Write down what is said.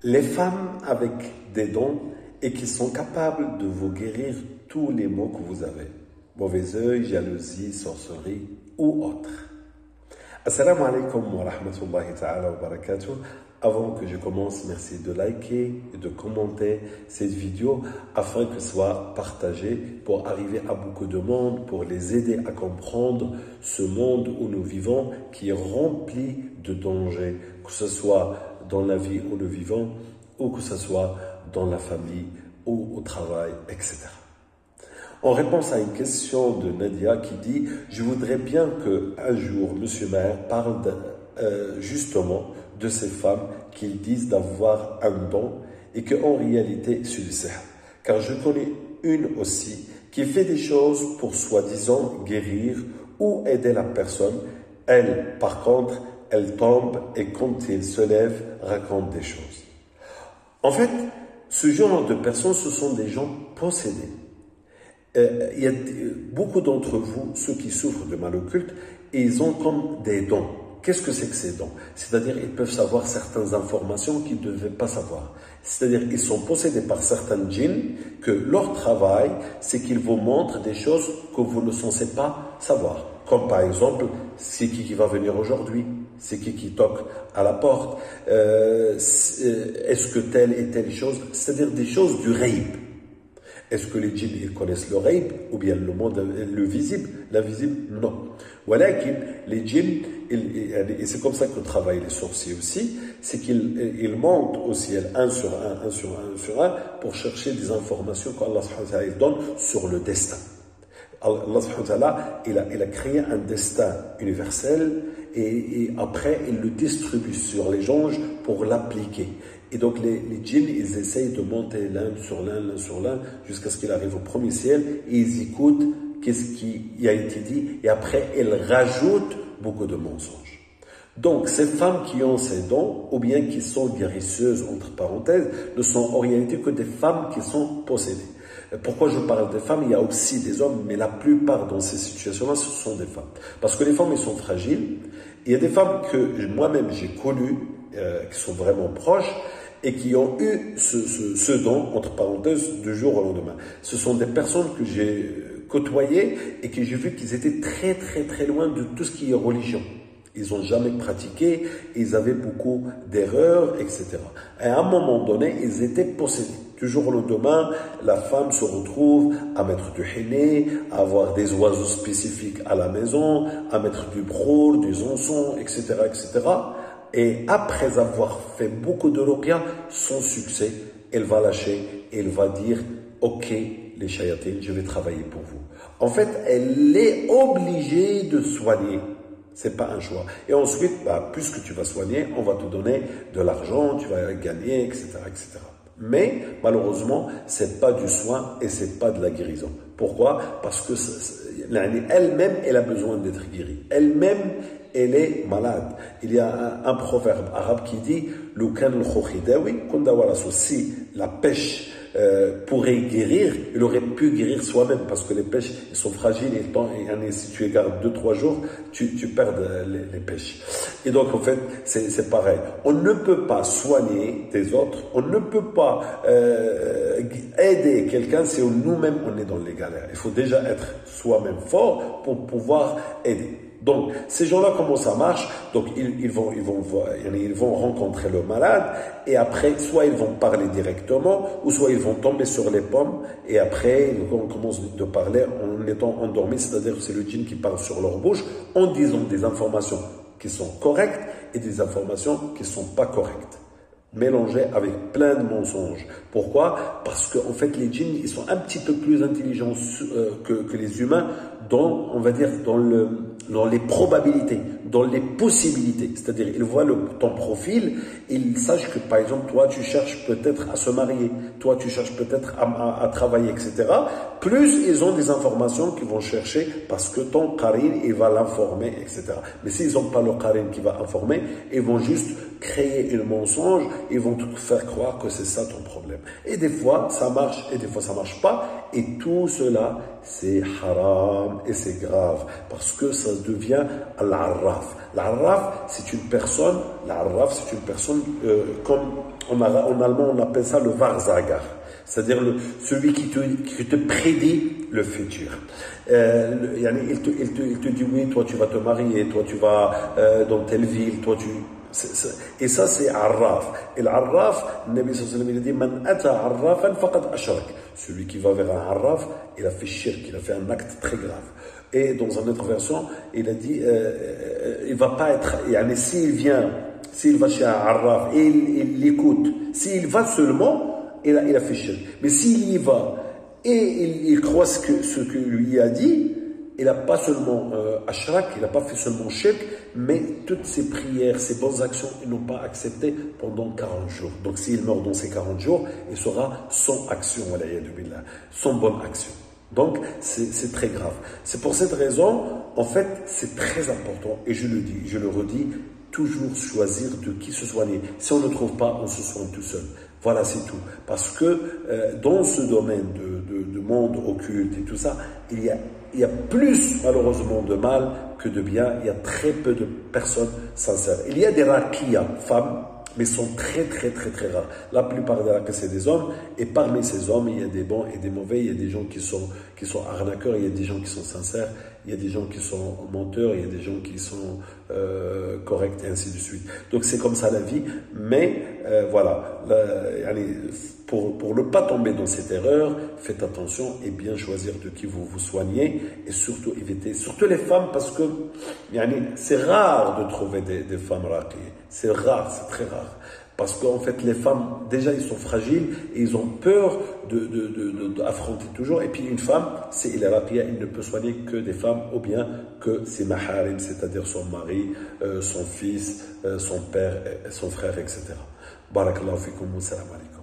Les femmes avec des dons et qui sont capables de vous guérir tous les maux que vous avez. Mauvais œil, jalousie, sorcellerie ou autre. Assalamu alaikum wa rahmatullahi ta'ala wa barakatuh. Avant que je commence, merci de liker et de commenter cette vidéo afin que soit partagée pour arriver à beaucoup de monde, pour les aider à comprendre ce monde où nous vivons qui est rempli de dangers, que ce soit dans la vie où nous vivons ou que ce soit dans la famille ou au travail, etc. En réponse à une question de Nadia qui dit « Je voudrais bien qu'un jour, Monsieur Maher parle justement de ces femmes qui disent d'avoir un don et qu'en réalité c'est le sihr. Car je connais une aussi qui fait des choses pour soi-disant guérir ou aider la personne. Elle, par contre, elle tombe et quand il se lève, raconte des choses. » En fait, ce genre de personnes, ce sont des gens possédés. Il y a beaucoup d'entre vous, ceux qui souffrent de mal occulte, et ils ont comme des dons. Qu'est-ce que c'est que ces dons? C'est-à-dire ils peuvent savoir certaines informations qu'ils ne devaient pas savoir. C'est-à-dire ils sont possédés par certains djinns que leur travail, c'est qu'ils vous montrent des choses que vous ne censez pas savoir. Comme par exemple, c'est qui va venir aujourd'hui? C'est qui toque à la porte? Est-ce que telle et telle chose? C'est-à-dire des choses du ghaib. Est-ce que les djinns ils connaissent le ghaib ou bien le monde, le visible? L'invisible, non. Voilà que les djinns, et c'est comme ça que travaillent les sorciers aussi, c'est qu'ils montent au ciel un sur un, pour chercher des informations qu'Allah subhanahu wa ta'ala donne sur le destin. Allah subhanahu wa ta'ala, il a créé un destin universel et après il le distribue sur les anges pour l'appliquer. Et donc les djinns, ils essayent de monter l'un sur l'un, jusqu'à ce qu'il arrive au premier ciel, et ils écoutent qu'est-ce qui a été dit, et après ils rajoutent beaucoup de mensonges. Donc ces femmes qui ont ces dons, ou bien qui sont guérisseuses, entre parenthèses, ne sont en réalité que des femmes qui sont possédées. Pourquoi je parle des femmes? Il y a aussi des hommes, mais la plupart dans ces situations-là, ce sont des femmes. Parce que les femmes, elles sont fragiles. Il y a des femmes que moi-même j'ai connues, qui sont vraiment proches, et qui ont eu ce don, entre parenthèses, du jour au lendemain. Ce sont des personnes que j'ai côtoyées et que j'ai vu qu'ils étaient très loin de tout ce qui est religion. Ils n'ont jamais pratiqué, ils avaient beaucoup d'erreurs, etc. Et à un moment donné, ils étaient possédés. Du jour au lendemain, la femme se retrouve à mettre du henné, à avoir des oiseaux spécifiques à la maison, à mettre du brol, des encens, etc., etc. Et après avoir fait beaucoup de ruqya, sans succès, elle va lâcher et elle va dire « Ok, les shayatines, je vais travailler pour vous. » En fait, elle est obligée de soigner. C'est pas un choix. Et ensuite, puisque tu vas soigner, on va te donner de l'argent, tu vas gagner, etc., etc. Mais malheureusement, c'est pas du soin et c'est pas de la guérison. Pourquoi? Parce que elle-même, elle a besoin d'être guérie. Elle-même, elle est malade. Il y a un proverbe arabe qui dit si la pêche pourrait guérir, il aurait pu guérir soi-même parce que les pêches ils sont fragiles et si tu les gardes 2-3 jours, tu perds les pêches. Et donc en fait, c'est pareil. On ne peut pas soigner des autres, on ne peut pas aider quelqu'un si nous-mêmes on est dans les galères. Il faut déjà être soi-même fort pour pouvoir aider. Donc, ces gens-là, comment ça marche? Donc, ils vont rencontrer le malade et après, soit ils vont parler directement ou soit ils vont tomber sur les pommes et après, on commence de parler en étant endormi, c'est-à-dire que c'est le djinn qui parle sur leur bouche en disant des informations qui sont correctes et des informations qui ne sont pas correctes, mélangées avec plein de mensonges. Pourquoi? Parce qu'en fait, les djinns, ils sont un petit peu plus intelligents que les humains dans, on va dire, dans les probabilités, dans les possibilités. C'est-à-dire, ils voient ton profil, ils sachent que, par exemple, toi, tu cherches peut-être à se marier, toi, tu cherches peut-être à travailler, etc. Plus, ils ont des informations qu'ils vont chercher parce que ton qarin, il va l'informer, etc. Mais s'ils n'ont pas le qarin qui va informer, ils vont juste créer un mensonge, ils vont te faire croire que c'est ça ton problème. Et des fois, ça marche, et des fois, ça marche pas. Et tout cela, c'est haram, et c'est grave, parce que ça devient al-arraf. L'Arraf, c'est une personne, comme en allemand, on appelle ça le Wahrsager. C'est-à-dire celui qui te prédit le futur. Il te dit oui, toi tu vas te marier, toi tu vas dans telle ville, toi tu... Et ça c'est Arraf. Et l'Arraf, le Nabi sallallahu alayhi wa sallam, il a dit Man ata arrafan faqad ashrak. Celui qui va vers un Arraf, il a fait shirk, il a fait un acte très grave. Et dans une autre version, il a dit il va pas être... S'il va chez un Arraf et il l'écoute, s'il va seulement, il a fait shirk. Mais s'il y va et il croit ce que lui a dit, il n'a pas seulement ashrak, il n'a pas fait seulement shirk, mais toutes ses prières, ses bonnes actions, ils n'ont pas accepté pendant 40 jours. Donc s'il meurt dans ces 40 jours, il sera sans action, sans bonne action. Donc c'est très grave. C'est pour cette raison, en fait, c'est très important, et je le dis, je le redis, toujours choisir de qui se soigner. Si on ne trouve pas, on se soigne tout seul. Voilà, c'est tout. Parce que dans ce domaine de monde occulte et tout ça, il y a plus malheureusement de mal que de bien. Il y a très peu de personnes sincères. Il y a des raqiya, femmes, mais sont très rares. La plupart des raqiya, c'est des hommes. Et parmi ces hommes, il y a des bons et des mauvais. Il y a des gens qui sont arnaqueurs, il y a des gens qui sont sincères, il y a des gens qui sont menteurs, il y a des gens qui sont corrects et ainsi de suite. Donc c'est comme ça la vie. Mais voilà, pour ne pas tomber dans cette erreur, faites attention et bien choisir de qui vous vous soignez, et surtout éviter, surtout les femmes, parce que c'est rare de trouver des femmes raqiya. C'est rare, c'est très rare. Parce qu'en fait, les femmes, déjà, ils sont fragiles et ils ont peur d'affronter toujours. Et puis, une femme, c'est il est raqiya, il ne peut soigner que des femmes, ou bien que ses maharim, c'est-à-dire son mari, son fils, son père, son frère, etc. Barakallahu fikum wa salam alaikum.